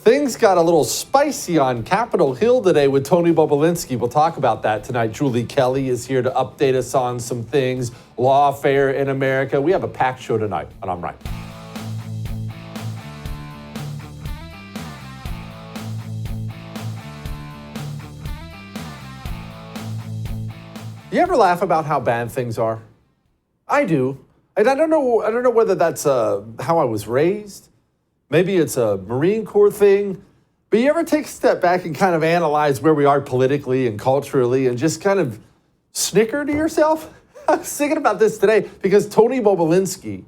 Things got a little spicy on Capitol Hill today with Tony Bobulinski. We'll talk about that tonight. Julie Kelly is here to update us on some things. Lawfare in America. We have a packed show tonight, and I'm right. You ever laugh about how bad things are? I do. And I don't know whether that's how I was raised. Maybe it's a Marine Corps thing. But you ever take a step back and kind of analyze where we are politically and culturally and just kind of snicker to yourself? I was thinking about this today because Tony Bobulinski,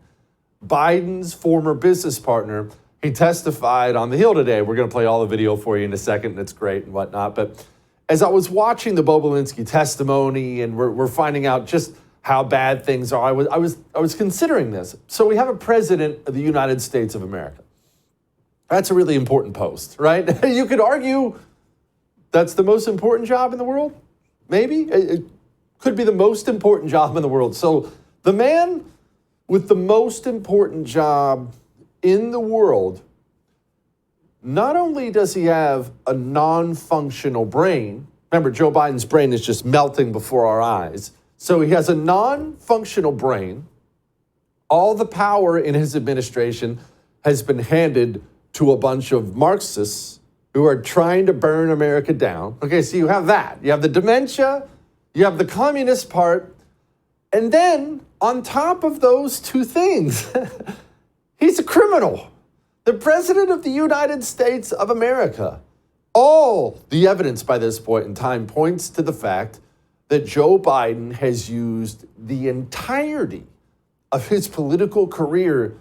Biden's former business partner, he testified on the Hill today. We're going to play all the video for you in a second, and it's great and whatnot. But as I was watching the Bobulinski testimony and we're finding out just how bad things are, I was considering this. So we have a president of the United States of America. That's a really important post, right? You could argue that's the most important job in the world. Maybe. It could be the most important job in the world. So the man with the most important job in the world, not only does he have a non-functional brain, remember Joe Biden's brain is just melting before our eyes. So he has a non-functional brain. All the power in his administration has been handed to a bunch of Marxists who are trying to burn America down. Okay, so you have that. You have the dementia, you have the communist part, and then on top of those two things, he's a criminal. The president of the United States of America. All the evidence by this point in time points to the fact that Joe Biden has used the entirety of his political career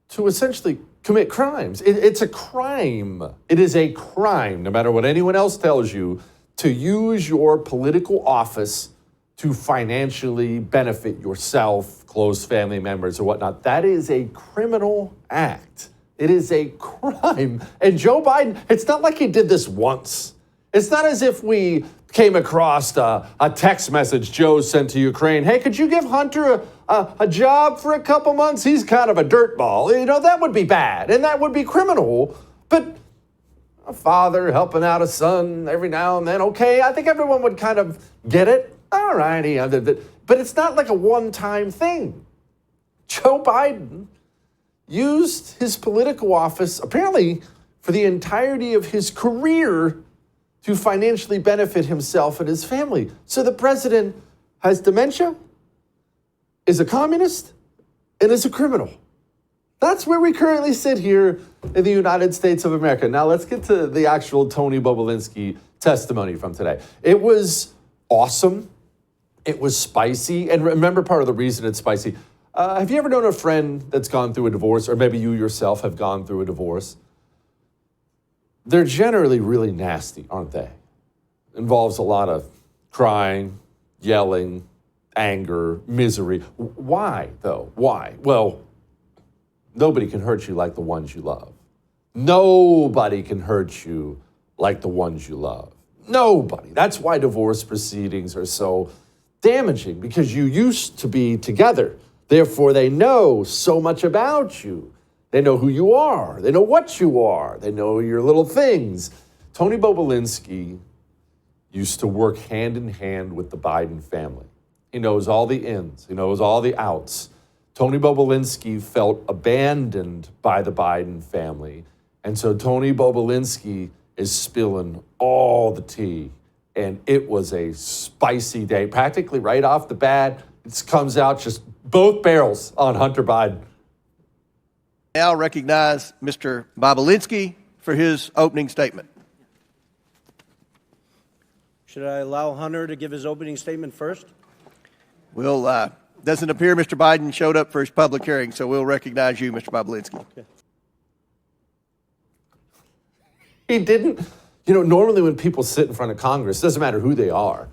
to essentially commit crimes. It's a crime. It is a crime, no matter what anyone else tells you, to use your political office to financially benefit yourself, close family members, or whatnot. That is a criminal act. It is a crime. And Joe Biden, it's not like he did this once. It's not as if we came across a text message Joe sent to Ukraine. Hey, could you give Hunter a job for a couple months? He's kind of a dirtball. You know, that would be bad and that would be criminal. But a father helping out a son every now and then, okay, I think everyone would kind of get it. All righty. But it's not like a one-time thing. Joe Biden used his political office, apparently for the entirety of his career, to financially benefit himself and his family. So the president has dementia, is a communist, and is a criminal. That's where we currently sit here in the United States of America. Now let's get to the actual Tony Bobulinski testimony from today. It was awesome. It was spicy. And remember, part of the reason it's spicy, have you ever known a friend that's gone through a divorce, or maybe you yourself have gone through a divorce? They're generally really nasty, aren't they? Involves a lot of crying, yelling, anger, misery. Why, though? Why? Well, nobody can hurt you like the ones you love. Nobody can hurt you like the ones you love. Nobody. That's why divorce proceedings are so damaging, because you used to be together. Therefore, they know so much about you. They know who you are. They know what you are. They know your little things. Tony Bobulinski used to work hand in hand with the Biden family. He knows all the ins. He knows all the outs. Tony Bobulinski felt abandoned by the Biden family. And so Tony Bobulinski is spilling all the tea. And it was a spicy day. Practically right off the bat, it comes out just both barrels on Hunter Biden. Now recognize Mr. Bobulinski for his opening statement. Should I allow Hunter to give his opening statement first? Doesn't appear Mr. Biden showed up for his public hearing, so we'll recognize you, Mr. Bobulinski. Okay. He didn't. You know, normally when people sit in front of Congress, doesn't matter who they are,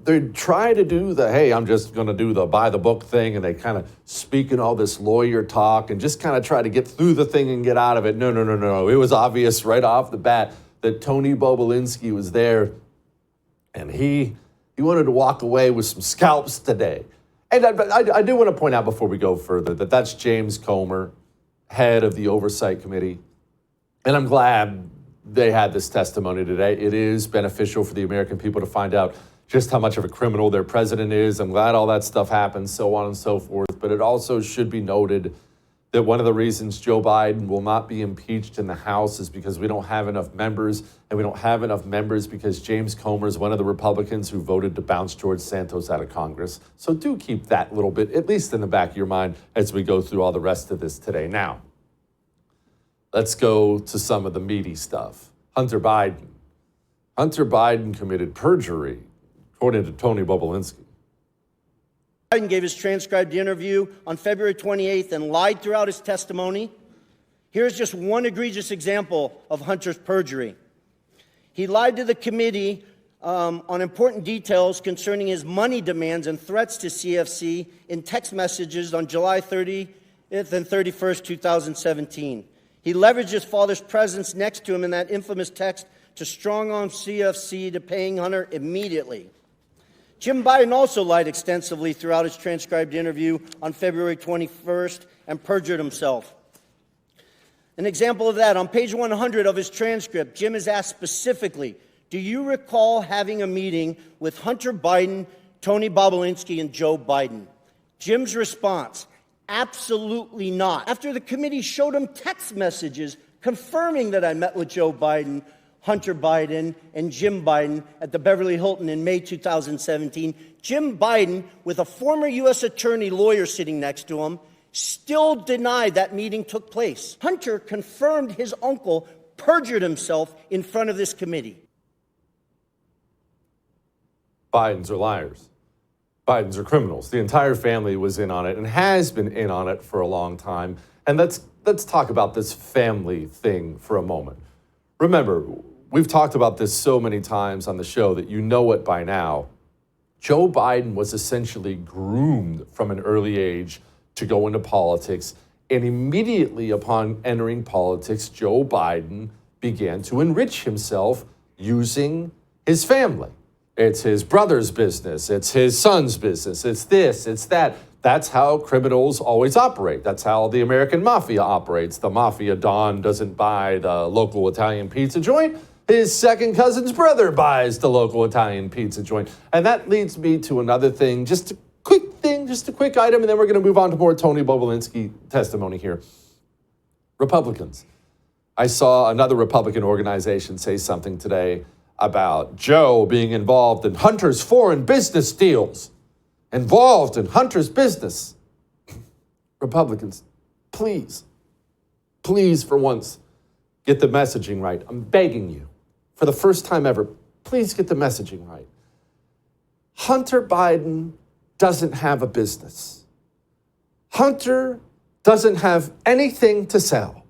they try to do the, hey, I'm just going to do the by the book thing, and they kind of speak in all this lawyer talk and just kind of try to get through the thing and get out of it. No. It was obvious right off the bat that Tony Bobulinski was there, and he wanted to walk away with some scalps today. And I do want to point out before we go further that that's James Comer, head of the Oversight Committee. And I'm glad they had this testimony today. It is beneficial for the American people to find out just how much of a criminal their president is. I'm glad all that stuff happens, so on and so forth. But it also should be noted that one of the reasons Joe Biden will not be impeached in the House is because we don't have enough members, and we don't have enough members because James Comer is one of the Republicans who voted to bounce George Santos out of Congress. So do keep that little bit, at least in the back of your mind, as we go through all the rest of this today. Now, let's go to some of the meaty stuff. Hunter Biden. Hunter Biden committed perjury, according to Tony Bobulinski. Biden gave his transcribed interview on February 28th and lied throughout his testimony. Here's just one egregious example of Hunter's perjury. He lied to the committee on important details concerning his money demands and threats to CFC in text messages on July 30th and 31st, 2017. He leveraged his father's presence next to him in that infamous text to strong-arm CFC to paying Hunter immediately. Jim Biden also lied extensively throughout his transcribed interview on February 21st and perjured himself. An example of that, on page 100 of his transcript, Jim is asked specifically, do you recall having a meeting with Hunter Biden, Tony Bobulinski, and Joe Biden? Jim's response, absolutely not. After the committee showed him text messages confirming that I met with Joe Biden, Hunter Biden, and Jim Biden at the Beverly Hilton in May 2017, Jim Biden, with a former U.S. attorney lawyer sitting next to him, still denied that meeting took place. Hunter confirmed his uncle perjured himself in front of this committee. Bidens are liars. Bidens are criminals. The entire family was in on it and has been in on it for a long time. And let's talk about this family thing for a moment. Remember, we've talked about this so many times on the show that you know it by now. Joe Biden was essentially groomed from an early age to go into politics. And immediately upon entering politics, Joe Biden began to enrich himself using his family. It's his brother's business. It's his son's business. It's this, it's that. That's how criminals always operate. That's how the American mafia operates. The mafia Don doesn't buy the local Italian pizza joint. His second cousin's brother buys the local Italian pizza joint. And that leads me to another thing, just a quick item, and then we're going to move on to more Tony Bobulinski testimony here. Republicans. I saw another Republican organization say something today about Joe being involved in Hunter's foreign business deals. Involved in Hunter's business. Republicans, please for once, get the messaging right. I'm begging you, for the first time ever, please get the messaging right. Hunter Biden doesn't have a business. Hunter doesn't have anything to sell.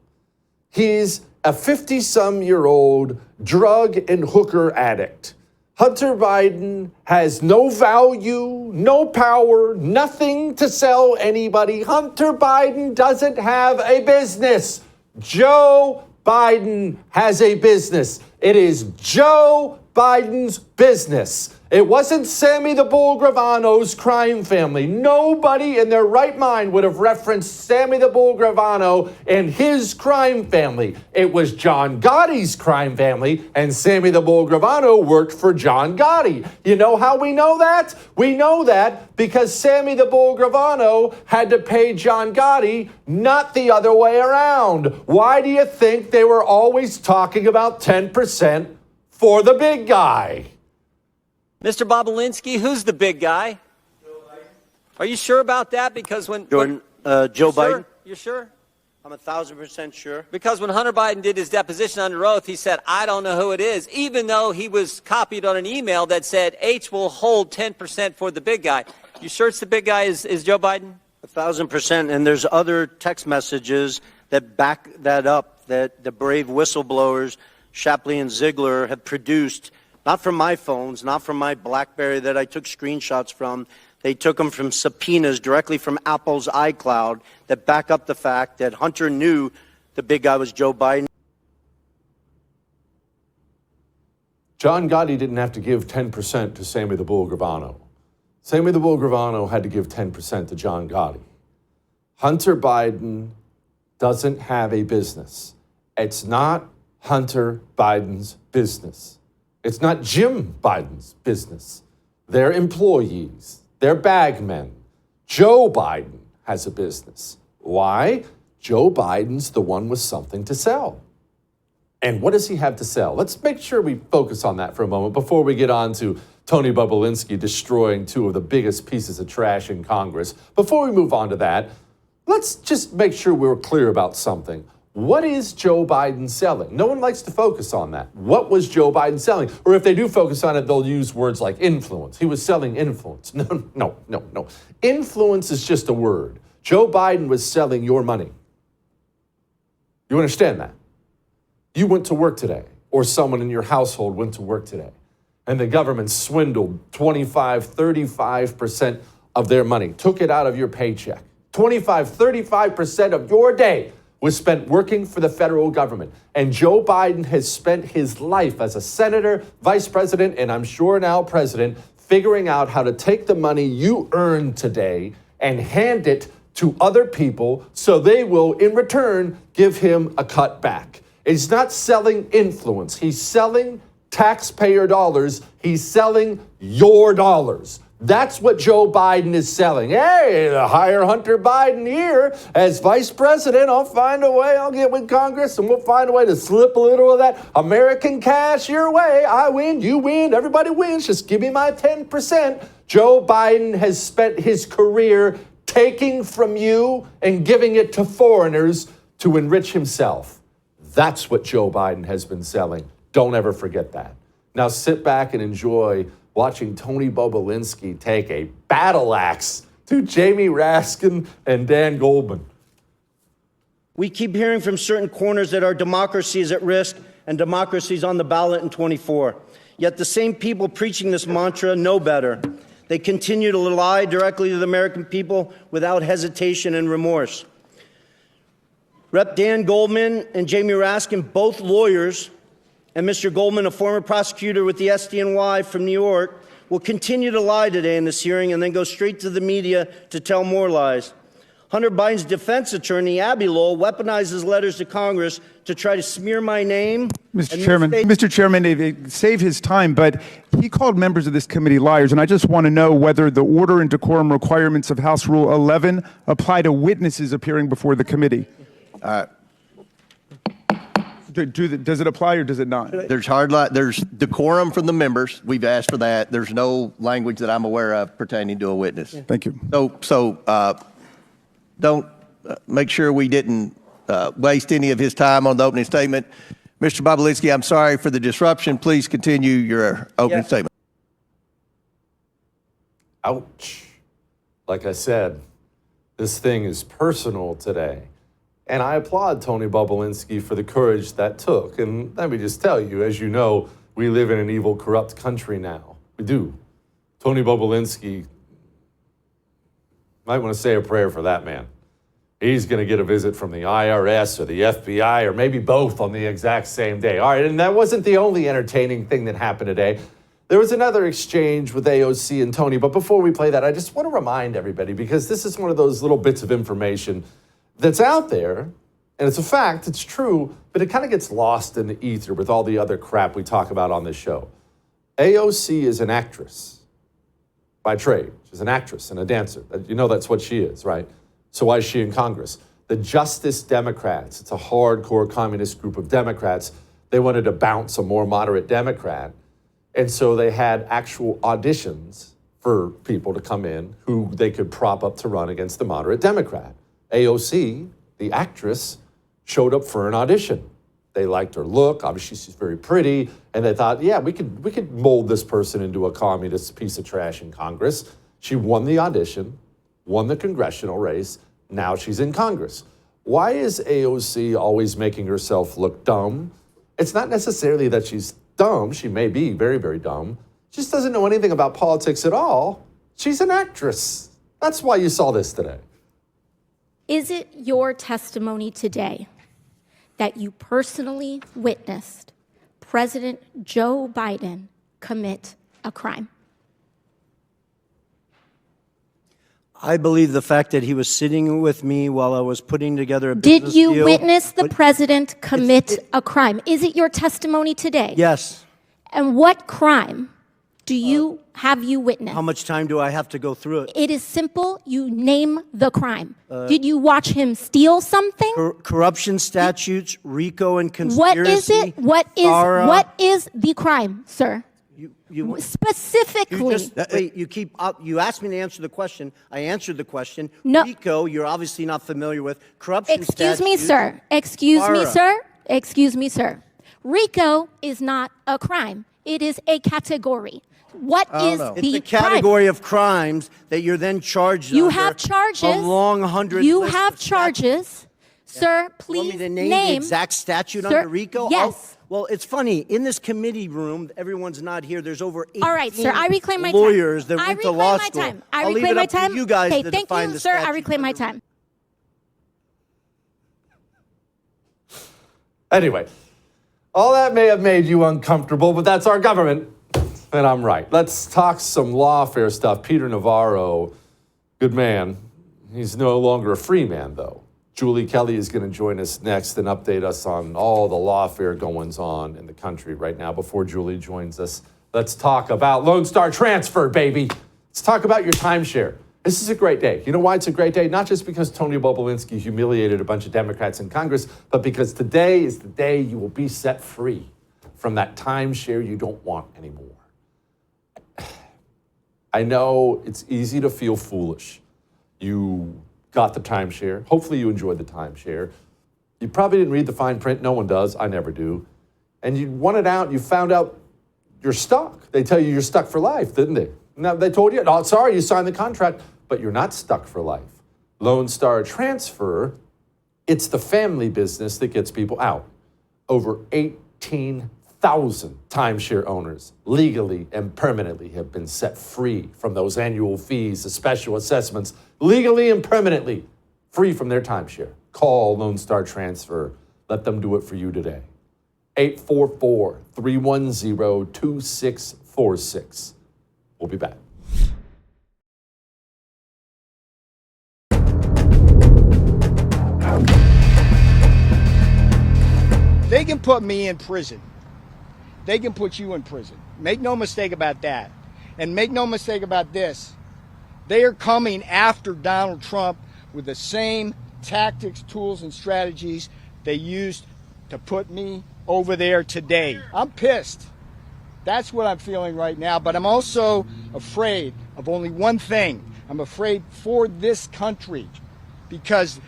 He's a 50-some-year-old drug and hooker addict. Hunter Biden has no value, no power, nothing to sell anybody. Hunter Biden doesn't have a business. Joe Biden has a business. It is Joe Biden's business. It wasn't Sammy the Bull Gravano's crime family. Nobody in their right mind would have referenced Sammy the Bull Gravano and his crime family. It was John Gotti's crime family, and Sammy the Bull Gravano worked for John Gotti. You know how we know that? We know that because Sammy the Bull Gravano had to pay John Gotti, not the other way around. Why do you think they were always talking about 10% for the big guy? Mr. Bobulinski, who's the big guy? Joe Biden. Are you sure about that? Because when Joe Biden. You're sure? I'm 1,000% sure. Because when Hunter Biden did his deposition under oath, he said, I don't know who it is, even though he was copied on an email that said H will hold 10% for the big guy. You sure it's the big guy is Joe Biden? 1,000%. And there's other text messages that back that up, that the brave whistleblowers, Shapley and Ziegler, have produced. Not from my phones, not from my BlackBerry that I took screenshots from. They took them from subpoenas directly from Apple's iCloud that back up the fact that Hunter knew the big guy was Joe Biden. John Gotti didn't have to give 10% to Sammy the Bull Gravano. Sammy the Bull Gravano had to give 10% to John Gotti. Hunter Biden doesn't have a business. It's not Hunter Biden's business. It's not Jim Biden's business. They're employees. They're bagmen. Joe Biden has a business. Why? Joe Biden's the one with something to sell. And what does he have to sell? Let's make sure we focus on that for a moment before we get on to Tony Bobulinski destroying two of the biggest pieces of trash in Congress. Before we move on to that, let's just make sure we're clear about something. What is Joe Biden selling? No one likes to focus on that. What was Joe Biden selling? Or if they do focus on it, they'll use words like influence. He was selling influence. No. Influence is just a word. Joe Biden was selling your money. You understand that? You went to work today, or someone in your household went to work today, and the government swindled 35% of their money, took it out of your paycheck. 35% of your day was spent working for the federal government. And Joe Biden has spent his life as a senator, vice president, and I'm sure now president, figuring out how to take the money you earned today and hand it to other people so they will, in return, give him a cut back. He's not selling influence. He's selling taxpayer dollars. He's selling your dollars. That's what Joe Biden is selling. Hey, to hire Hunter Biden here as vice president, I'll find a way. I'll get with Congress and we'll find a way to slip a little of that American cash your way. I win, you win, everybody wins. Just give me my 10%. Joe Biden has spent his career taking from you and giving it to foreigners to enrich himself. That's what Joe Biden has been selling. Don't ever forget that. Now sit back and enjoy watching Tony Bobulinski take a battle axe to Jamie Raskin and Dan Goldman. We keep hearing from certain corners that our democracy is at risk and democracy is on the ballot in 24. Yet the same people preaching this mantra know better. They continue to lie directly to the American people without hesitation and remorse. Rep. Dan Goldman and Jamie Raskin, both lawyers, and Mr. Goldman, a former prosecutor with the SDNY from New York, will continue to lie today in this hearing and then go straight to the media to tell more lies. Hunter Biden's defense attorney, Abby Lowell, weaponizes letters to Congress to try to smear my name. Mr. Chairman, save his time, but he called members of this committee liars, and I just want to know whether the order and decorum requirements of House Rule 11 apply to witnesses appearing before the committee. Does it apply or does it not? There's decorum from the members. We've asked for that. There's no language that I'm aware of pertaining to a witness. Thank you. So don't make sure we didn't waste any of his time on the opening statement. Mr. Bobulinski, I'm sorry for the disruption. Please continue your opening statement. Ouch. Like I said, this thing is personal today. And I applaud Tony Bobulinski for the courage that took. And let me just tell you, as you know, we live in an evil, corrupt country now. We do. Tony Bobulinski, might want to say a prayer for that man. He's going to get a visit from the IRS or the FBI or maybe both on the exact same day. All right, and that wasn't the only entertaining thing that happened today. There was another exchange with AOC and Tony. But before we play that, I just want to remind everybody, because this is one of those little bits of information that's out there, and it's a fact, it's true, but it kind of gets lost in the ether with all the other crap we talk about on this show. AOC is an actress by trade. She's an actress and a dancer. You know that's what she is, right? So why is she in Congress? The Justice Democrats, it's a hardcore communist group of Democrats. They wanted to bounce a more moderate Democrat, and so they had actual auditions for people to come in who they could prop up to run against the moderate Democrat. AOC, the actress, showed up for an audition. They liked her look. Obviously, she's very pretty. And they thought, yeah, we could mold this person into a communist piece of trash in Congress. She won the audition, won the congressional race. Now she's in Congress. Why is AOC always making herself look dumb? It's not necessarily that she's dumb. She may be very, very dumb. She just doesn't know anything about politics at all. She's an actress. That's why you saw this today. Is it your testimony today that you personally witnessed President Joe Biden commit a crime? I believe the fact that he was sitting with me while I was putting together a business Did you deal, witness the but- president commit a crime? Is it your testimony today? Yes. And what crime have you witnessed? How much time do I have to go through it? It is simple. You name the crime. Did you watch him steal something? Corruption statutes, RICO and conspiracy. What is it? FARA. What is the crime, sir? You Specifically. You asked me to answer the question. I answered the question. No. RICO, you're obviously not familiar with. Corruption Excuse me, statutes, sir. Excuse me, FARA. sir. Excuse me, sir. RICO is not a crime. It is a category. What is the It's a category crime? of crimes that you're then charged You under have charges. a long 100 You list have of statutes. charges. Sir, You please want me to name the exact statute Sir, under RICO? yes. Well, it's funny. In this committee room, everyone's not here. There's over 18 All right, sir. I reclaim my time. lawyers that I went to reclaim law my school. time. I I'll leave reclaim it my up to time. you guys Okay, to thank define you, the sir. I statute reclaim my under- time. Anyway, all that may have made you uncomfortable, but that's our government. And I'm right. Let's talk some lawfare stuff. Peter Navarro, good man. He's no longer a free man, though. Julie Kelly is going to join us next and update us on all the lawfare goings on in the country right now. Before Julie joins us, let's talk about Lone Star Transfer, baby. Let's talk about your timeshare. This is a great day. You know why it's a great day? Not just because Tony Bobulinski humiliated a bunch of Democrats in Congress, but because today is the day you will be set free from that timeshare you don't want anymore. I know it's easy to feel foolish. You got the timeshare. Hopefully you enjoyed the timeshare. You probably didn't read the fine print. No one does. I never do. And you won it out. You found out you're stuck. They tell you you're stuck for life, didn't they? Now, they told you, oh, sorry, you signed the contract, but you're not stuck for life. Lone Star Transfer, it's the family business that gets people out. Over 18,000 timeshare owners legally and permanently have been set free from those annual fees, the special assessments, legally and permanently free from their timeshare. Call Lone Star Transfer. Let them do it for you today. 844-310-2646. We'll be back. They can put me in prison. They can put you in prison. Make no mistake about that. And make no mistake about this. They are coming after Donald Trump with the same tactics, tools, and strategies they used to put me over there today. I'm pissed. That's what I'm feeling right now. But I'm also afraid of only one thing. I'm afraid for this country. Because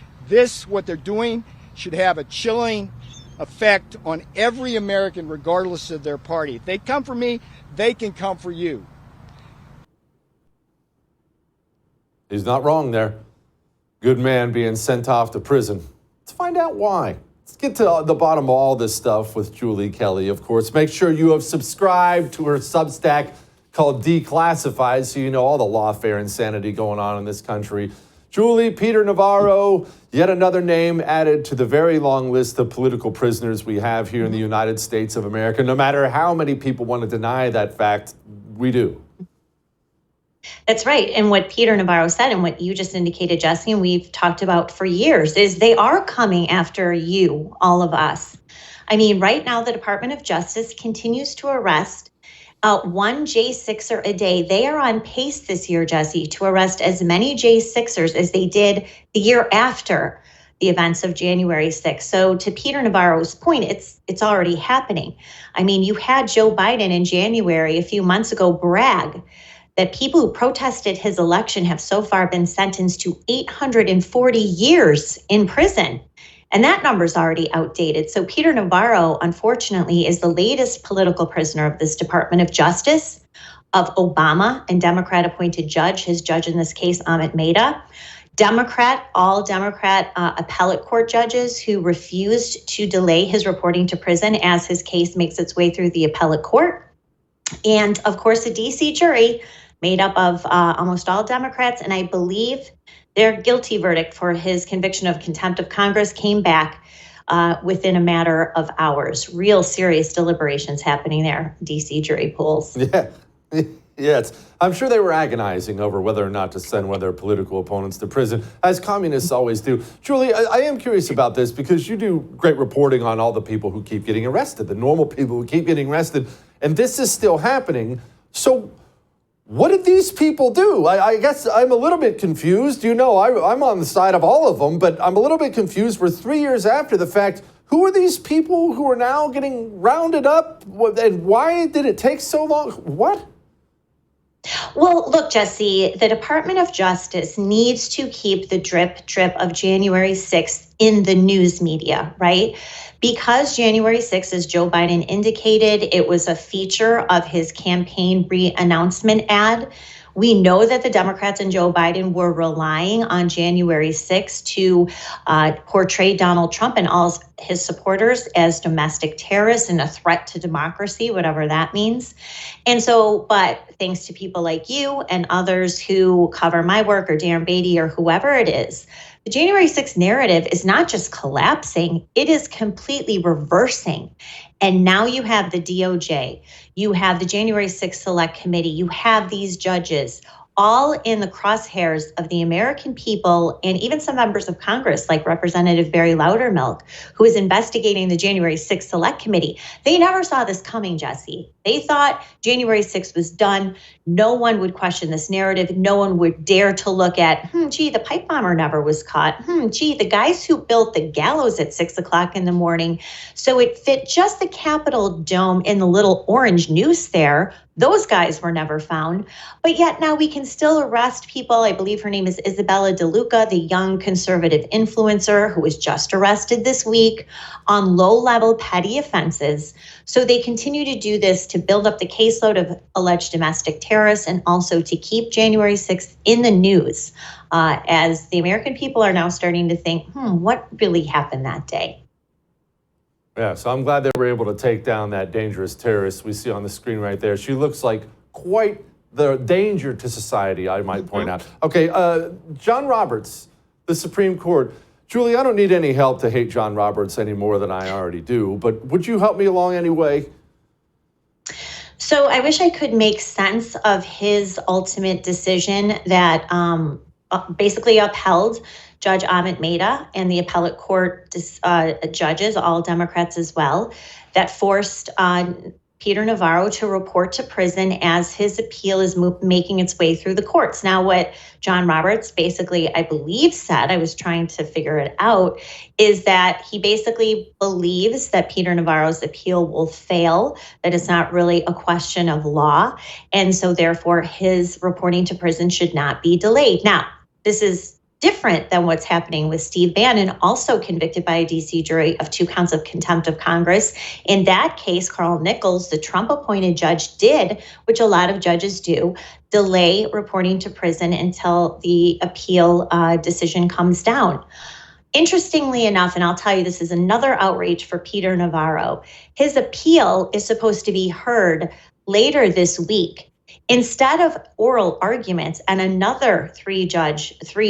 what they're doing, should have a chilling effect on every American, regardless of their party. If they come for me, they can come for you. He's not wrong there. Good man being sent off to prison. Let's find out why. Let's get to the bottom of all this stuff with Julie Kelly, of course. Make sure you have subscribed to her Substack called Declassified so you know all the lawfare insanity going on in this country. Julie, Peter Navarro, yet another name added to the very long list of political prisoners we have here in the United States of America. No matter how many people want to deny that fact, we do. That's right. And what Peter Navarro said and what you just indicated, Jesse, and we've talked about for years, is they are coming after you, all of us. I mean, right now, the Department of Justice continues to arrest one J6er a day. They are on pace this year, Jesse, to arrest as many J6ers as they did the year after the events of January 6th. So to Peter Navarro's point, it's already happening. I mean, you had Joe Biden in January a few months ago brag that people who protested his election have so far been sentenced to 840 years in prison. And that number's already outdated. So Peter Navarro, unfortunately, is the latest political prisoner of this Department of Justice, of Obama and Democrat-appointed judge, his judge in this case, Amit Mehta, all Democrat appellate court judges who refused to delay his reporting to prison as his case makes its way through the appellate court. And, of course, a D.C. jury made up of almost all Democrats, and I believe their guilty verdict for his conviction of contempt of Congress came back within a matter of hours. Real serious deliberations happening there, D.C. jury pools. Yeah. Yes, I'm sure they were agonizing over whether or not to send one of their political opponents to prison, as communists always do. Julie, I am curious about this because you do great reporting on all the people who keep getting arrested, the normal people who keep getting arrested, and this is still happening. So what did these people do? I guess I'm a little bit confused. You know, I'm on the side of all of them, but I'm a little bit confused. We're 3 years after the fact. Who are these people who are now getting rounded up? And why did it take so long? What? Well, look, Jesse, the Department of Justice needs to keep the drip of January 6th in the news media, right? Because January 6th, as Joe Biden indicated, it was a feature of his campaign re-announcement ad. We know that the Democrats and Joe Biden were relying on January 6th to portray Donald Trump and all his supporters as domestic terrorists and a threat to democracy, whatever that means. And so, but thanks to people like you and others who cover my work, or Darren Beatty or whoever it is, the January 6th narrative is not just collapsing, it is completely reversing. And now you have the DOJ, you have the January 6th Select Committee, you have these judges all in the crosshairs of the American people and even some members of Congress like Representative Barry Loudermilk, who is investigating the January 6th Select Committee. They never saw this coming, Jesse. They thought January 6th was done. No one would question this narrative. No one would dare to look at, gee, the pipe bomber never was caught. Gee, the guys who built the gallows at 6 o'clock in the morning. So it fit just the Capitol dome in the little orange noose there. Those guys were never found. But yet now we can still arrest people. I believe her name is Isabella DeLuca, the young conservative influencer who was just arrested this week on low-level petty offenses. So they continue to do this to build up the caseload of alleged domestic terrorists and also to keep January 6th in the news as the American people are now starting to think, what really happened that day? Yeah, so I'm glad they were able to take down that dangerous terrorist we see on the screen right there. She looks like quite the danger to society, I might point out. Okay, John Roberts, the Supreme Court. Julie, I don't need any help to hate John Roberts any more than I already do, but would you help me along anyway? So I wish I could make sense of his ultimate decision that basically upheld Judge Amit Mehta and the appellate court judges, all Democrats as well, that forced Peter Navarro to report to prison as his appeal is making its way through the courts. Now, what John Roberts basically, I believe, said, I was trying to figure it out, is that he basically believes that Peter Navarro's appeal will fail, that it's not really a question of law, and so therefore his reporting to prison should not be delayed. Now, this is different than what's happening with Steve Bannon, also convicted by a DC jury of 2 counts of contempt of Congress. In that case, Carl Nichols, the Trump-appointed judge, did, which a lot of judges do, delay reporting to prison until the appeal decision comes down. Interestingly enough, and I'll tell you, this is another outrage for Peter Navarro, his appeal is supposed to be heard later this week. Instead of oral arguments, and another 3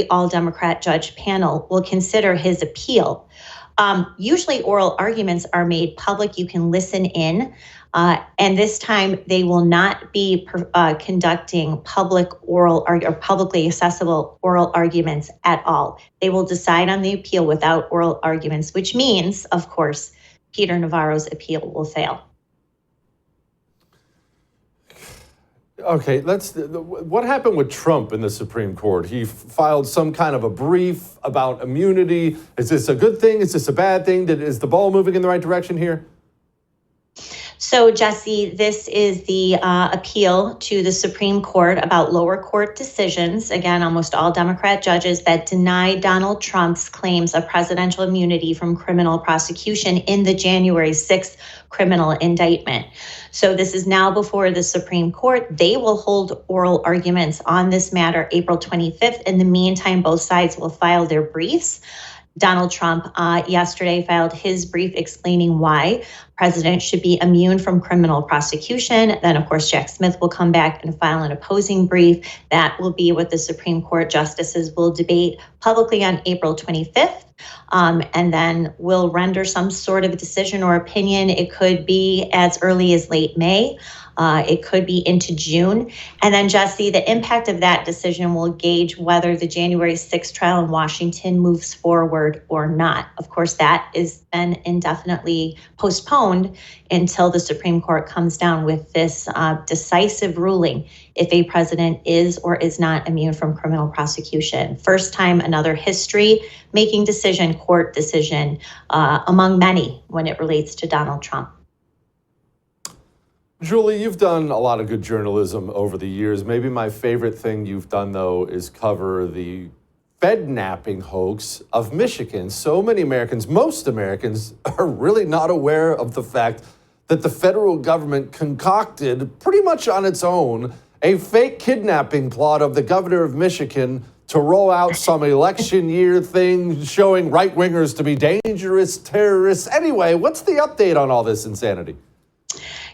all-Democrat judge panel will consider his appeal. Usually oral arguments are made public. You can listen in. And this time they will not be conducting public oral or publicly accessible oral arguments at all. They will decide on the appeal without oral arguments, which means, of course, Peter Navarro's appeal will fail. Okay, what happened with Trump in the Supreme Court? He filed some kind of a brief about immunity. Is this a good thing? Is this a bad thing? Is the ball moving in the right direction here? So, Jesse, this is the appeal to the Supreme Court about lower court decisions. Again, almost all Democrat judges that denied Donald Trump's claims of presidential immunity from criminal prosecution in the January 6th criminal indictment. So this is now before the Supreme Court. They will hold oral arguments on this matter April 25th. In the meantime, both sides will file their briefs. Donald Trump yesterday filed his brief explaining why presidents should be immune from criminal prosecution. Then, of course, Jack Smith will come back and file an opposing brief. That will be what the Supreme Court justices will debate publicly on April 25th. And then we'll render some sort of a decision or opinion. It could be as early as late May. It could be into June. And then, Jesse, the impact of that decision will gauge whether the January 6th trial in Washington moves forward or not. Of course, that is then indefinitely postponed until the Supreme Court comes down with this decisive ruling if a president is or is not immune from criminal prosecution. First time, another history-making decision, court decision, among many when it relates to Donald Trump. Julie, you've done a lot of good journalism over the years. Maybe my favorite thing you've done, though, is cover the Fed-napping hoax of Michigan. So many Americans, most Americans, are really not aware of the fact that the federal government concocted, pretty much on its own, a fake kidnapping plot of the governor of Michigan to roll out some election year thing showing right-wingers to be dangerous terrorists. Anyway, what's the update on all this insanity?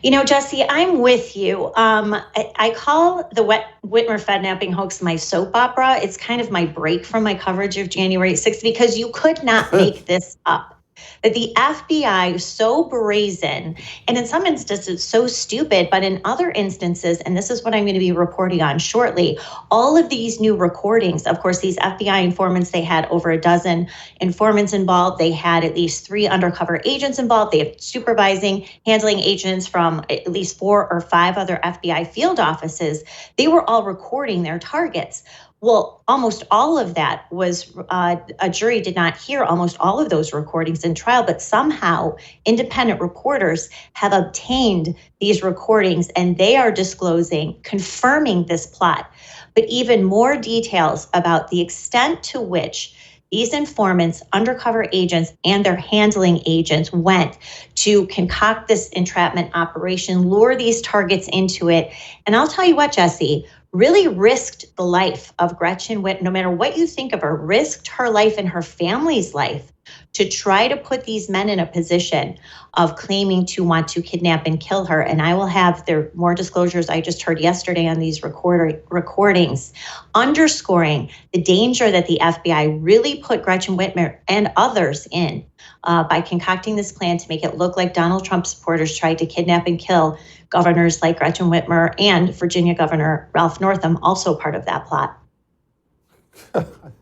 You know, Jesse, I'm with you. I call the Whitmer Fed-napping hoax my soap opera. It's kind of my break from my coverage of January 6th because you could not make this up. That the FBI is so brazen, and in some instances so stupid, but in other instances, and this is what I'm going to be reporting on shortly, all of these new recordings, of course, these FBI informants, they had over a dozen informants involved. They had at least 3 undercover agents involved. They have supervising, handling agents from at least 4 or 5 other FBI field offices. They were all recording their targets. Well, almost all of that was, a jury did not hear almost all of those recordings in trial, but somehow independent reporters have obtained these recordings and they are disclosing, confirming this plot, but even more details about the extent to which these informants, undercover agents, and their handling agents went to concoct this entrapment operation, lure these targets into it. And I'll tell you what, Jesse, really risked the life of Gretchen Whitmer, no matter what you think of her, risked her life and her family's life to try to put these men in a position of claiming to want to kidnap and kill her. And I will have there more disclosures I just heard yesterday on these recordings, underscoring the danger that the FBI really put Gretchen Whitmer and others in by concocting this plan to make it look like Donald Trump supporters tried to kidnap and kill governors like Gretchen Whitmer and Virginia Governor Ralph Northam, also part of that plot.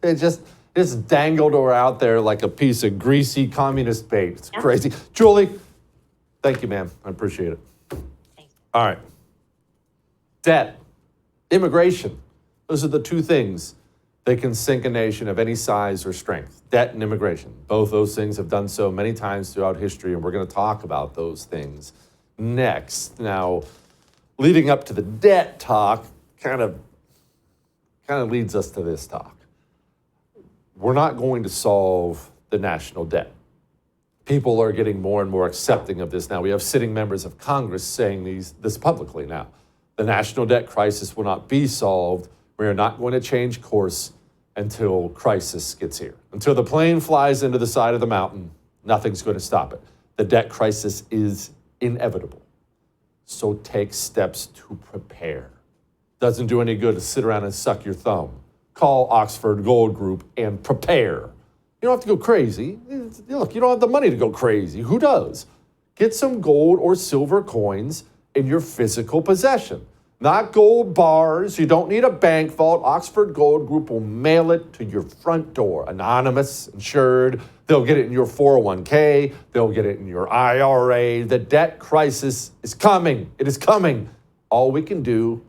It just dangled her out there like a piece of greasy communist bait. It's crazy. Julie, thank you, ma'am. I appreciate it. All right. Debt, immigration. Those are the 2 things that can sink a nation of any size or strength. Debt and immigration. Both those things have done so many times throughout history, and we're going to talk about those things next. Now, leading up to the debt talk kind of leads us to this talk. We're not going to solve the national debt. People are getting more and more accepting of this now. We have sitting members of Congress saying this publicly now. The national debt crisis will not be solved. We are not going to change course until crisis gets here. Until the plane flies into the side of the mountain, nothing's going to stop it. The debt crisis is inevitable. So take steps to prepare. Doesn't do any good to sit around and suck your thumb. Call Oxford Gold Group and prepare. You don't have to go crazy. Look, you don't have the money to go crazy. Who does? Get some gold or silver coins in your physical possession. Not gold bars. You don't need a bank vault. Oxford Gold Group will mail it to your front door. Anonymous, insured. They'll get it in your 401k. They'll get it in your IRA. The debt crisis is coming. It is coming. All we can do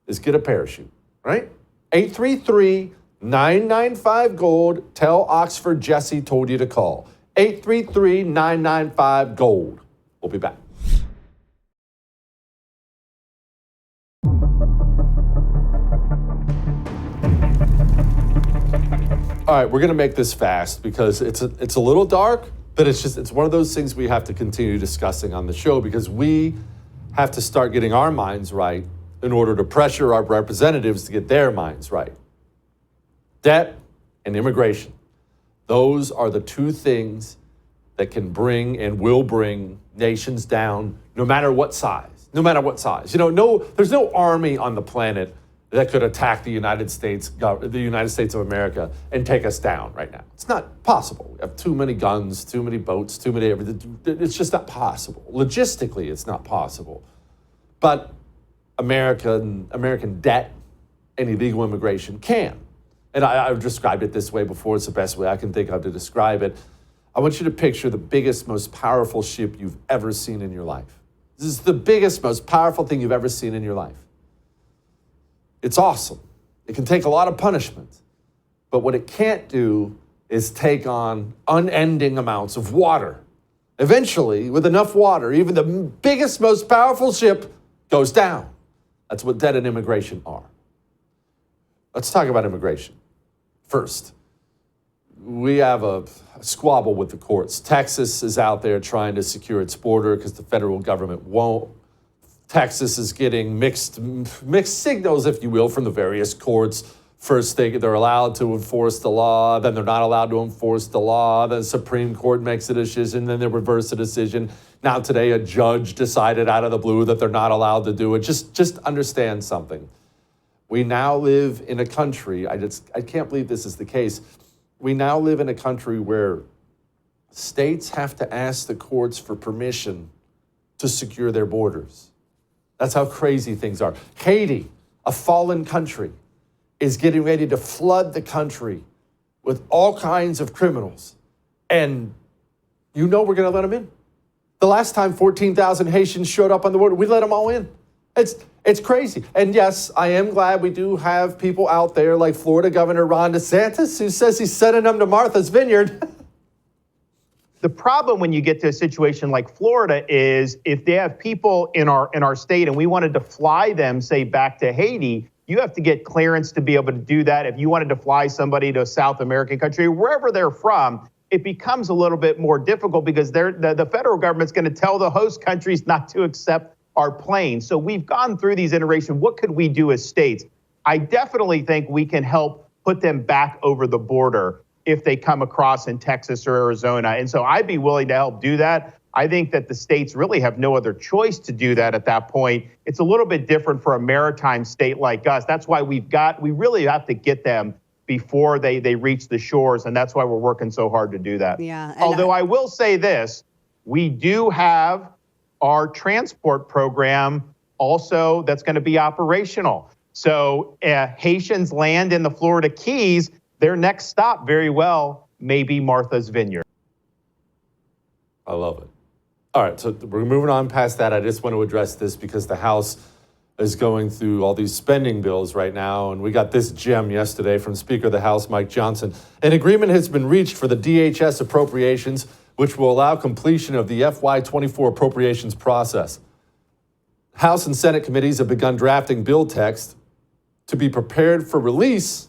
is get a parachute, right? 833-995-GOLD. Tell Oxford Jesse told you to call. 833-995-GOLD. We'll be back. All right, we're going to make this fast because it's a little dark, but it's one of those things we have to continue discussing on the show because we have to start getting our minds right in order to pressure our representatives to get their minds right. Debt and immigration. Those are the 2 things that can bring and will bring nations down no matter what size. No matter what size. You know, there's no army on the planet that could attack the United States of America and take us down right now. It's not possible. We have too many guns, too many boats, too many everything. It's just not possible. Logistically, it's not possible. But American debt and illegal immigration can. And I've described it this way before. It's the best way I can think of to describe it. I want you to picture the biggest, most powerful ship you've ever seen in your life. This is the biggest, most powerful thing you've ever seen in your life. It's awesome. It can take a lot of punishment. But what it can't do is take on unending amounts of water. Eventually, with enough water, even the biggest, most powerful ship goes down. That's what debt and immigration are. Let's talk about immigration. First, we have a squabble with the courts. Texas is out there trying to secure its border because the federal government won't. Texas is getting mixed signals, if you will, from the various courts. First, they're allowed to enforce the law, then they're not allowed to enforce the law, then the Supreme Court makes a decision, then they reverse the decision. Now today, a judge decided out of the blue that they're not allowed to do it. Just understand something. We now live in a country, I can't believe this is the case. We now live in a country where states have to ask the courts for permission to secure their borders. That's how crazy things are. Haiti, a fallen country, is getting ready to flood the country with all kinds of criminals. And you know we're going to let them in. The last time 14,000 Haitians showed up on the border, we let them all in. It's crazy. And yes, I am glad we do have people out there like Florida Governor Ron DeSantis, who says he's sending them to Martha's Vineyard. The problem when you get to a situation like Florida is if they have people in our state and we wanted to fly them, say, back to Haiti, you have to get clearance to be able to do that. If you wanted to fly somebody to a South American country, wherever they're from, it becomes a little bit more difficult because the federal government's going to tell the host countries not to accept our planes. So we've gone through these iterations. What could we do as states? I definitely think we can help put them back over the border if they come across in Texas or Arizona. And so I'd be willing to help do that. I think that the states really have no other choice to do that at that point. It's a little bit different for a maritime state like us. That's why we really have to get them before they reach the shores. And that's why we're working so hard to do that. Yeah. Although I will say this, we do have our transport program also that's going to be operational. So Haitians land in the Florida Keys, their next stop very well may be Martha's Vineyard. I love it. All right, so we're moving on past that. I just want to address this because the House is going through all these spending bills right now, and we got this gem yesterday from Speaker of the House, Mike Johnson. An agreement has been reached for the DHS appropriations, which will allow completion of the FY24 appropriations process. House and Senate committees have begun drafting bill text to be prepared for release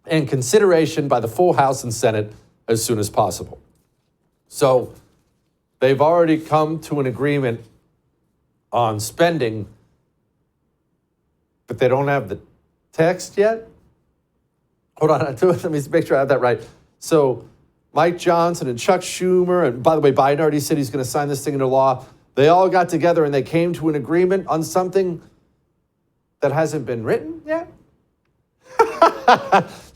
and consideration by the full House and Senate as soon as possible. So they've already come to an agreement on spending, but they don't have the text yet? Hold on, let me make sure I have that right. So Mike Johnson and Chuck Schumer, and by the way, Biden already said he's going to sign this thing into law. They all got together and they came to an agreement on something that hasn't been written yet?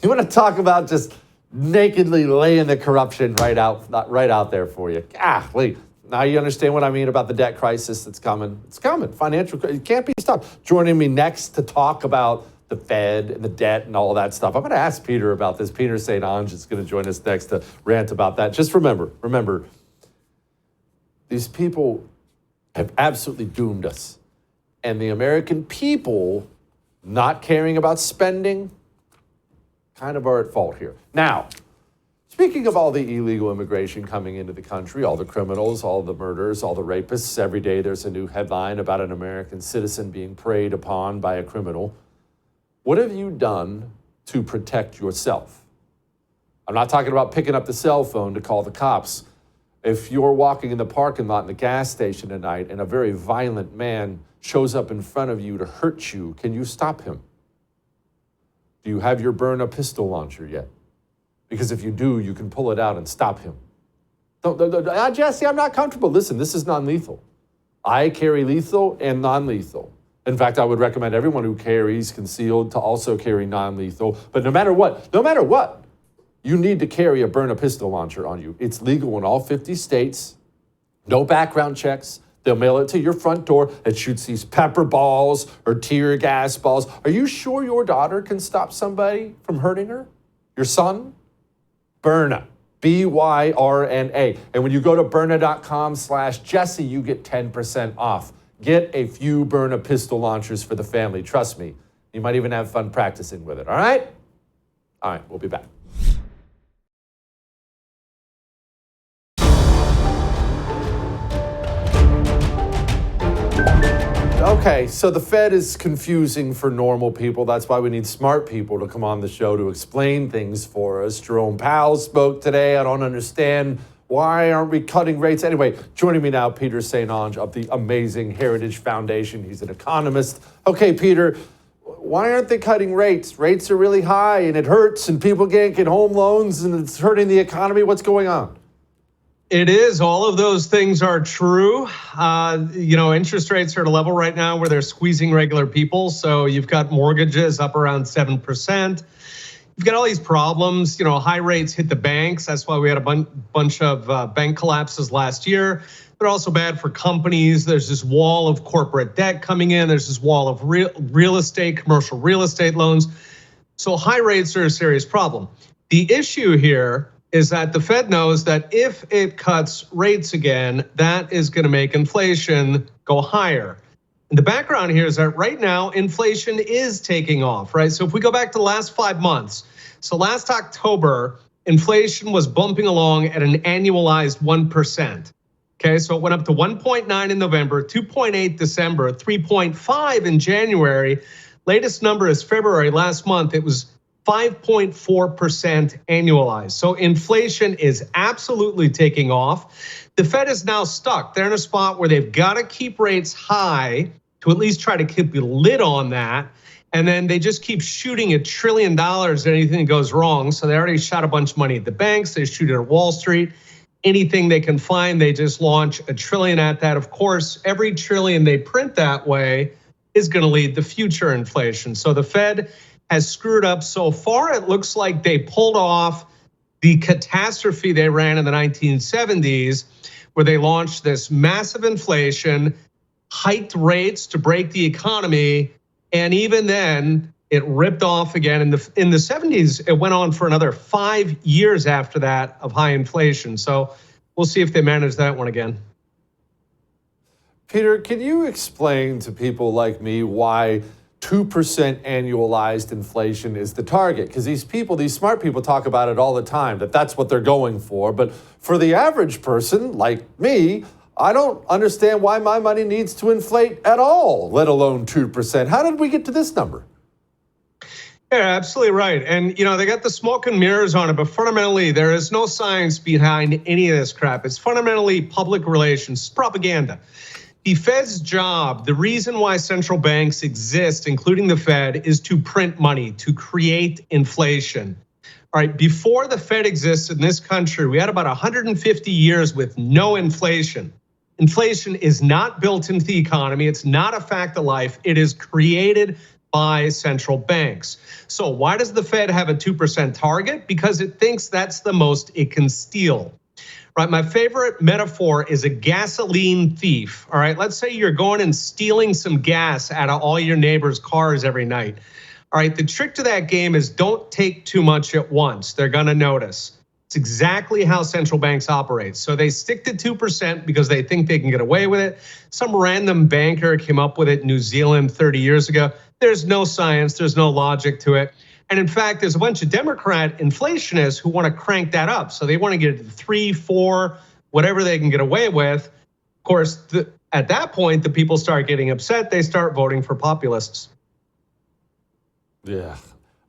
You want to talk about just nakedly laying the corruption right out there for you. Golly. Now you understand what I mean about the debt crisis that's coming. It's coming. Financial, it can't be stopped. Joining me next to talk about the Fed and the debt and all of that stuff. I'm going to ask Peter about this. Peter St Onge is going to join us next to rant about that. Just remember, these people have absolutely doomed us. And the American people not caring about spending kind of are at fault here. Now, speaking of all the illegal immigration coming into the country, all the criminals, all the murderers, all the rapists, every day there's a new headline about an American citizen being preyed upon by a criminal. What have you done to protect yourself? I'm not talking about picking up the cell phone to call the cops. If you're walking in the parking lot in the gas station at night and a very violent man shows up in front of you to hurt you, can you stop him? Do you have your Burna pistol launcher yet? Because if you do, you can pull it out and stop him. Jesse, I'm not comfortable. Listen, this is non-lethal. I carry lethal and non-lethal. In fact, I would recommend everyone who carries concealed to also carry non-lethal. But no matter what, you need to carry a Burna pistol launcher on you. It's legal in all 50 states. No background checks. They'll mail it to your front door. It shoots these pepper balls or tear gas balls. Are you sure your daughter can stop somebody from hurting her? Your son? Burna. Byrna. And when you go to Burna.com/Jesse, you get 10% off. Get a few Burna pistol launchers for the family. Trust me. You might even have fun practicing with it. All right? All right, we'll be back. Okay, so the Fed is confusing for normal people. That's why we need smart people to come on the show to explain things for us. Jerome Powell spoke today. I don't understand. Why aren't we cutting rates? Anyway, joining me now, Peter St Onge of the amazing Heritage Foundation. He's an economist. Okay, Peter, why aren't they cutting rates? Rates are really high and it hurts and people can't get home loans and it's hurting the economy. What's going on? It is. All of those things are true. Interest rates are at a level right now where they're squeezing regular people. So you've got mortgages up around 7%. You've got all these problems. High rates hit the banks. That's why we had a bunch of bank collapses last year. They're also bad for companies. There's this wall of corporate debt coming in. There's this wall of real estate, commercial real estate loans. So high rates are a serious problem. The issue here is that the Fed knows that if it cuts rates again, that is going to make inflation go higher. And the background here is that right now, inflation is taking off, right? So if we go back to the last 5 months, so last October, inflation was bumping along at an annualized 1%. Okay, so it went up to 1.9 in November, 2.8 December, 3.5 in January. Latest number is February last month. It was 5.4% annualized. So inflation is absolutely taking off. The Fed is now stuck. They're in a spot where they've got to keep rates high to at least try to keep a lid on that. And then they just keep shooting $1 trillion at anything that goes wrong. So they already shot a bunch of money at the banks. They shoot it at Wall Street. Anything they can find, they just launch $1 trillion at that. Of course, every trillion they print that way is going to lead to future inflation. So the Fed has screwed up so far. It looks like they pulled off the catastrophe they ran in the 1970s, where they launched this massive inflation, hiked rates to break the economy, and even then it ripped off again. In the 70s, it went on for another 5 years after that of high inflation. So we'll see if they manage that one again. Peter, can you explain to people like me why 2% annualized inflation is the target? Because these smart people talk about it all the time, that's what they're going for. But for the average person like me, I don't understand why my money needs to inflate at all, let alone 2%. How did we get to this number? Yeah, absolutely right. And they got the smoke and mirrors on it, but fundamentally there is no science behind any of this crap. It's fundamentally public relations, propaganda. The Fed's job, the reason why central banks exist, including the Fed, is to print money, to create inflation. All right, before the Fed existed in this country, we had about 150 years with no inflation. Inflation is not built into the economy. It's not a fact of life. It is created by central banks. So why does the Fed have a 2% target? Because it thinks that's the most it can steal. Right, my favorite metaphor is a gasoline thief. All right, let's say you're going and stealing some gas out of all your neighbors' cars every night. All right, the trick to that game is don't take too much at once. They're gonna notice. It's exactly how central banks operate. So they stick to 2% because they think they can get away with it. Some random banker came up with it in New Zealand 30 years ago. There's no science, there's no logic to it. And in fact, there's a bunch of Democrat inflationists who want to crank that up. So they want to get it to 3, 4, whatever they can get away with. Of course, at that point, the people start getting upset. They start voting for populists. Yeah.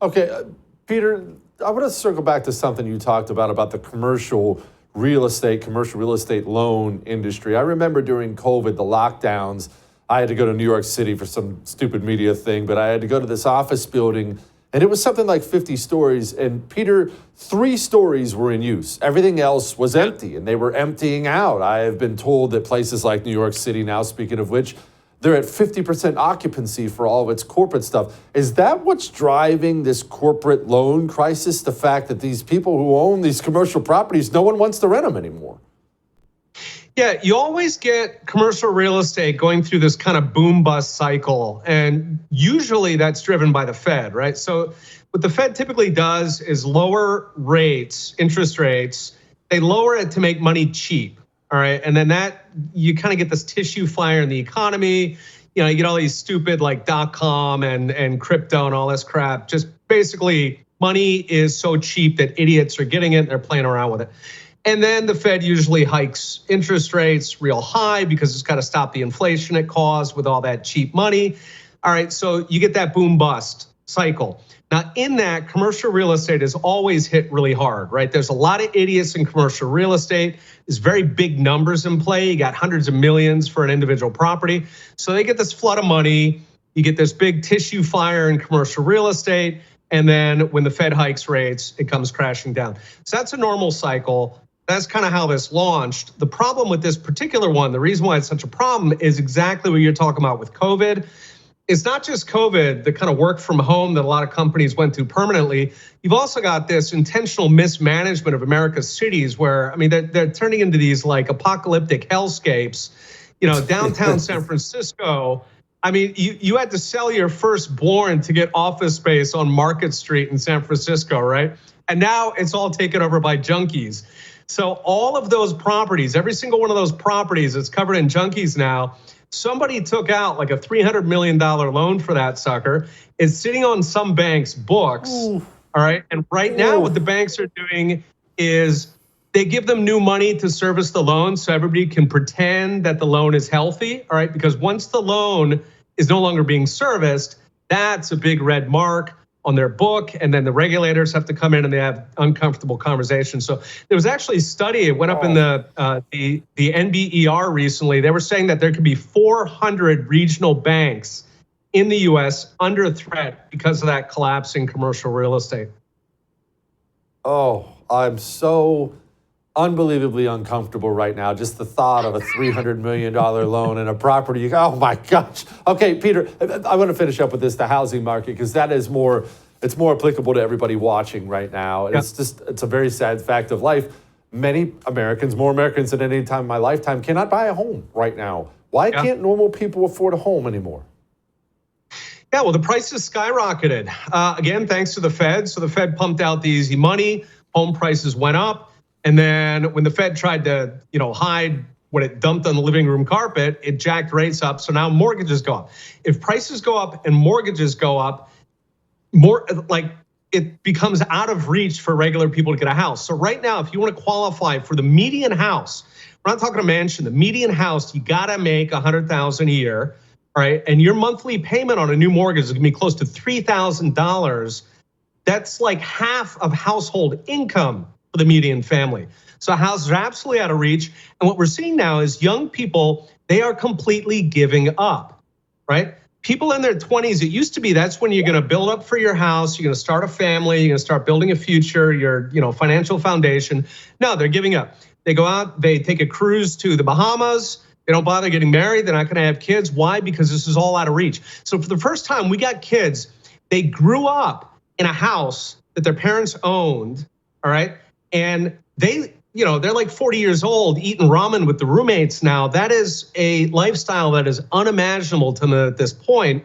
Okay, Peter, I want to circle back to something you talked about the commercial real estate loan industry. I remember during COVID, the lockdowns, I had to go to New York City for some stupid media thing, but I had to go to this office building. And it was something like 50 stories. And Peter, 3 stories were in use. Everything else was empty and they were emptying out. I have been told that places like New York City now, speaking of which, they're at 50% occupancy for all of its corporate stuff. Is that what's driving this corporate loan crisis? The fact that these people who own these commercial properties, no one wants to rent them anymore. Yeah, you always get commercial real estate going through this kind of boom bust cycle. And usually that's driven by the Fed, right? So what the Fed typically does is lower rates, interest rates. They lower it to make money cheap, all right? And then that, you kind of get this tissue fire in the economy. You know, you get all these stupid like .com and crypto and all this crap. Just basically money is so cheap that idiots are getting it and they're playing around with it. And then the Fed usually hikes interest rates real high because it's got to stop the inflation it caused with all that cheap money. All right, so you get that boom bust cycle. Now in that, commercial real estate is always hit really hard, right? There's a lot of idiots in commercial real estate. There's very big numbers in play. You got hundreds of millions for an individual property. So they get this flood of money. You get this big tissue fire in commercial real estate. And then when the Fed hikes rates, it comes crashing down. So that's a normal cycle. That's kind of how this launched. The problem with this particular one, the reason why it's such a problem is exactly what you're talking about with COVID. It's not just COVID, the kind of work from home that a lot of companies went to permanently. You've also got this intentional mismanagement of America's cities where, I mean, they're turning into these like apocalyptic hellscapes. You know, downtown San Francisco, I mean, you had to sell your firstborn to get office space on Market Street in San Francisco, right? And now it's all taken over by junkies. So all of those properties, every single one of those properties is covered in junkies now. Somebody took out like a $300 million loan for that sucker. It's sitting on some bank's books, all right? And right now what the banks are doing is they give them new money to service the loan so everybody can pretend that the loan is healthy, all right? Because once the loan is no longer being serviced, that's a big red mark on their book, and then the regulators have to come in and they have uncomfortable conversations. So there was actually a study, it went up in the NBER recently. They were saying that there could be 400 regional banks in the US under threat because of that collapse in commercial real estate. Oh, I'm so unbelievably uncomfortable right now. Just the thought of a $300 million loan in a property. Oh my gosh. Okay, Peter, I want to finish up with this, the housing market, because that is more, it's more applicable to everybody watching right now. Yeah. It's a very sad fact of life. Many Americans, more Americans than any time in my lifetime, cannot buy a home right now. Why can't normal people afford a home anymore? Yeah, well, the prices skyrocketed. Again, thanks to the Fed. So the Fed pumped out the easy money, home prices went up. And then when the Fed tried to, hide what it dumped on the living room carpet, it jacked rates up. So now mortgages go up. If prices go up and mortgages go up, it becomes out of reach for regular people to get a house. So right now, if you want to qualify for the median house, we're not talking a mansion, the median house, you gotta make $100,000 a year, all right? And your monthly payment on a new mortgage is gonna be close to $3,000. That's like half of household income for the median family. So houses are absolutely out of reach. And what we're seeing now is young people, they are completely giving up, right? People in their 20s, it used to be that's when you're gonna build up for your house, you're gonna start a family, you're gonna start building a future, your financial foundation. No, they're giving up. They go out, they take a cruise to the Bahamas, they don't bother getting married, they're not gonna have kids. Why? Because this is all out of reach. So for the first time, we got kids, they grew up in a house that their parents owned, all right? And they're like 40 years old eating ramen with the roommates now. That is a lifestyle that is unimaginable to them at this point.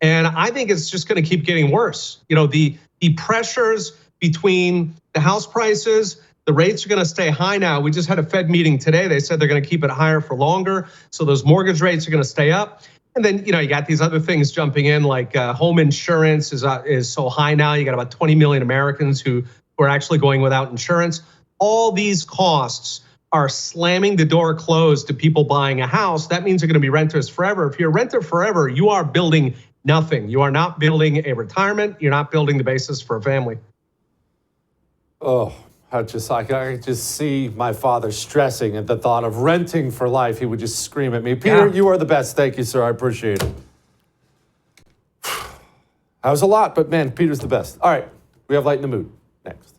And I think it's just gonna keep getting worse. The pressures between the house prices, the rates are gonna stay high now. We just had a Fed meeting today. They said they're gonna keep it higher for longer. So those mortgage rates are gonna stay up. And then, you got these other things jumping in, like home insurance is so high now. You got about 20 million Americans who are actually going without insurance. All these costs are slamming the door closed to people buying a house. That means they're gonna be renters forever. If you're a renter forever, you are building nothing. You are not building a retirement. You're not building the basis for a family. Oh, I could just see my father stressing at the thought of renting for life. He would just scream at me. Peter, you are the best. Thank you, sir. I appreciate it. That was a lot, but man, Peter's the best. All right, we have Light in the Mood next.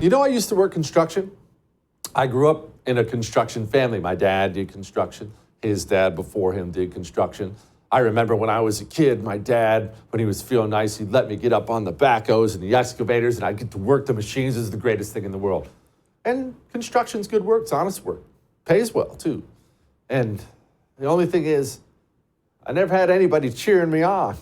You know, I used to work construction. I grew up in a construction family. My dad did construction. His dad before him did construction. I remember when I was a kid, my dad, when he was feeling nice, he'd let me get up on the backhoes and the excavators, and I'd get to work the machines. It was the greatest thing in the world. And construction's good work. It's honest work. Pays well, too. And the only thing is, I never had anybody cheering me on.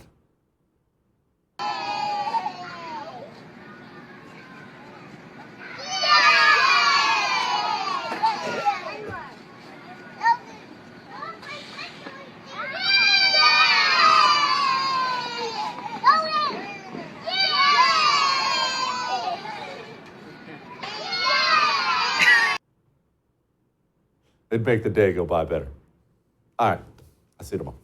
It'd make the day go by better. All right, I'll see you tomorrow.